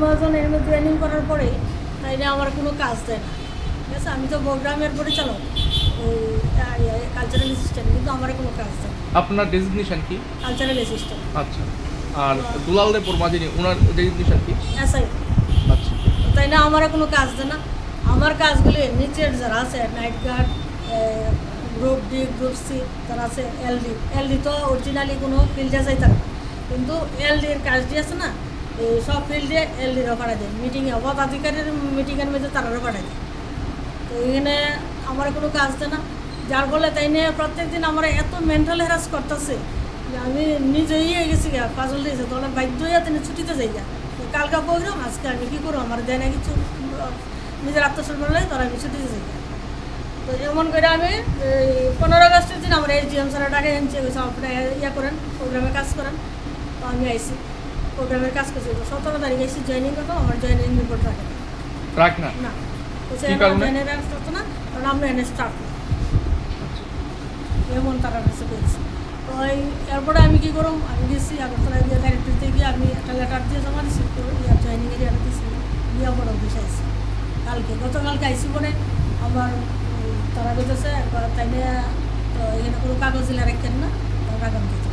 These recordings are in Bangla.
আমাজন এর মধ্যে ট্রেনিং করার পরে তাইলে আমার কোনো কাজ দেয় না, ঠিক আছে। আমি তো প্রোগ্রামের পরিচালক, ওই কালচারাল অ্যাসিস্ট্যান্ট, কিন্তু আমার কোনো কাজ দেয় না। আপনার ডেজিগনেশন কি? Cultural assistant. আচ্ছা, আর দুলাল দেবপুর মাঝিনী ওনার ডেজিগনেশন কি? এসআই। আচ্ছা, তাই না, আমার কোনো কাজ দেয় না। আমার কাজগুলি নিচের যারা আছে night guard, group D, group C যারা আছে, এলডি তো অরিজিনালি কোনো ফিল্ডে যাইতে না, কিন্তু এলডির কাজটি আছে না, এই সব ফিল্ডে এলডিরও পাঠাই দেয়। মিটিংয়ে পদাধিকারীর মিটিংয়ের মধ্যে তারারও পাঠাই দেয়। তো এখানে আমার কোনো কাজ দেয় না, যার ফলে তাই নিয়ে প্রত্যেক দিন আমার এত মেন্টাল হ্যারাস করতেছে যে আমি নিজেই হয়ে গেছি গা, পাজল দিয়েছে। তখন বাধ্য হইয়া তিনি ছুটিতে যাই গা, কালকা প্রোগ্রাম, আজকে আমি কী করবো, আমার দেয় না কিছু, নিজের আত্মসম্মান লাগে, তোরা আমি ছুটিতে যাই গা। তো এমন করে আমি 15 আগস্টের দিন আমার এসডিএম স্যারের ডাকে এনেছি, আপনারা ইয়া করেন, প্রোগ্রামে কাজ করেন। তো আমি আইসি, প্রোগ্রামের কাজ করছি। তো 17 তারিখ এসে জয়েনিং করতাম, আমার জয়েনিং রিপোর্ট রাখে রাখ না না, তো কি কারণে? জয়েনিং রাখতো না, কারণ আমরা এনে স্টার্ট করি এমন তারা কাছে পেয়েছি। তো এরপরে আমি কী করব, আমি গেছি আগরতলা গিয়ে ডাইরেক্টরিতে গিয়ে আমি একটা লেটার দিয়ে জমা দিচ্ছি, ইয়ার জয়েনিংয়ের ইয়ার দিচ্ছি, নিয়ে পরে অফিসে আইসি গতকালকে আইসি পরে আমার তারা বলতেছে তাই নিয়ে, তো এখানে কোনো কাগজ দিলে রাখেন না, তারা আগাম দিতে।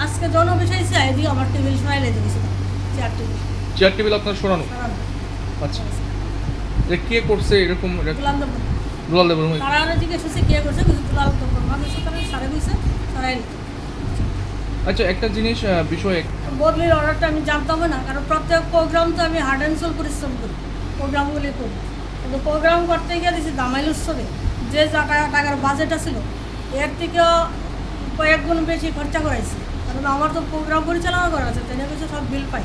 আজকে জন অফিসে আইসি আইডি আমার টেবিল সরাই লেগে গেছিল, চেয়ার টেবিল আপনার সরানো। আচ্ছা, যে কে করছে এরকম? দুলাল দেবপুর মাঝিনী। তারা জিজ্ঞেস করছে কে করছে, কিন্তু দুলাল দেবপুর মাঝিনী তারা সারা গেছে, সরাই। আচ্ছা, একটা জিনিস বিষয়, বদলির অর্ডারটা আমি জানতাম না, কারণ প্রত্যেক প্রোগ্রাম তো আমি হার্ড অ্যান্ড সোল পরিশ্রম করি, প্রোগ্রামগুলি করি। কিন্তু প্রোগ্রাম করতে গিয়ে দিয়েছি দামাইল উৎসবে যে টাকার বাজেট ছিল এর থেকেও কয়েক গুণ বেশি খরচা করাইছি, কারণ আমার তো প্রোগ্রাম পরিচালনা করা আছে, তাই কিছু সব বিল পাই।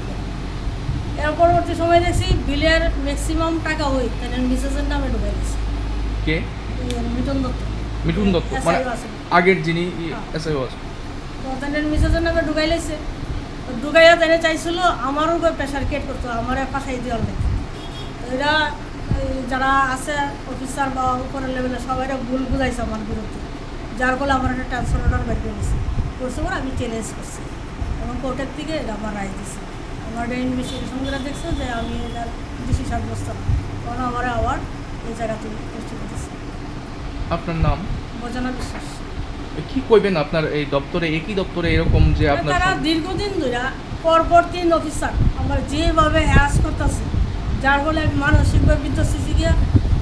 এর পরবর্তী সময় দেখছি বিলের ম্যাক্সিমাম টাকা ওই তাই মিসেসের নামে ঢুকে গেছে। কে? মিঠুন দত্ত। মিঠুন দত্ত মানে আগের যিনি এসআই আছে, তো তাদের মিসেসের নামে ঢুকাই লাইছে। ঢুকাইয়া তাই চাইছিল আমারও প্রেশার ক্রিয়েট করতো, আমার ফাঁসাই দেওয়ার লাগে। তো এরা যারা আছে অফিসার বা উপরের লেভেলে সবাই ভুল বুঝাইছে আমার বিরুদ্ধে, যার ফলে আমার একটা ট্রান্সফার অর্ডার বের করে দিয়েছে। করছে বলে আমি চ্যালেঞ্জ করছি এবং কোর্টের থেকে এটা আমার রায় দিয়েছে। আমার ইনভেস্টিগেশনগুলো দেখছে যে আমি এটার বেশি সাব্যস্ত না, তখন আমার আবার এই জায়গাতে পোস্টিং দিয়েছে। আপনার নাম? বোঝানা বিশ্বাস। কি কইবেন আপনার এই দপ্তরে, একই দপ্তরে এরকম যে আপনার তারা দীর্ঘদিন ধরে পরপর 3 অফিসার আমার যেভাবে হ্যারাস করতেছে, যার ফলে আমি মানসিকভাবে বিধ্বস্ত গিয়া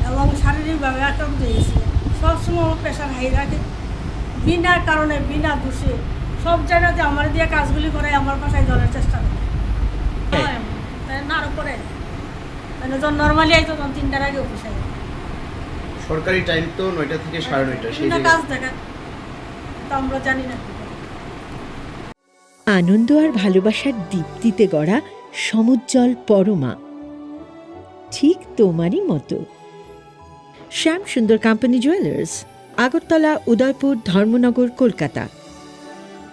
এবং শারীরিকভাবে আক্রান্ত হয়ে গেছি। সবসময় আমার প্রেশার হাই রাখে, বিনা কারণে বিনা দোষে সব জায়গাতে আমার দিয়ে কাজগুলি করে আমার বাসায় ধরার চেষ্টা করে। তাই না আরও করে মানে যখন নর্মালি আইতো তখন 3টার আগে অফিস আই, সরকারি টাইম তো 9টা থেকে 9:30, সেই কাজ দেখা তো আমরা জানি না। আনন্দ আর ভালোবাসার দীপ্তিতে গড়া সমুজ্জ্বল পরমা, ঠিক তোমারই মতো। শ্যাম সুন্দর কোম্পানি জুয়েলার্স, আগরতলা, উদয়পুর, ধর্মনগর, কলকাতা।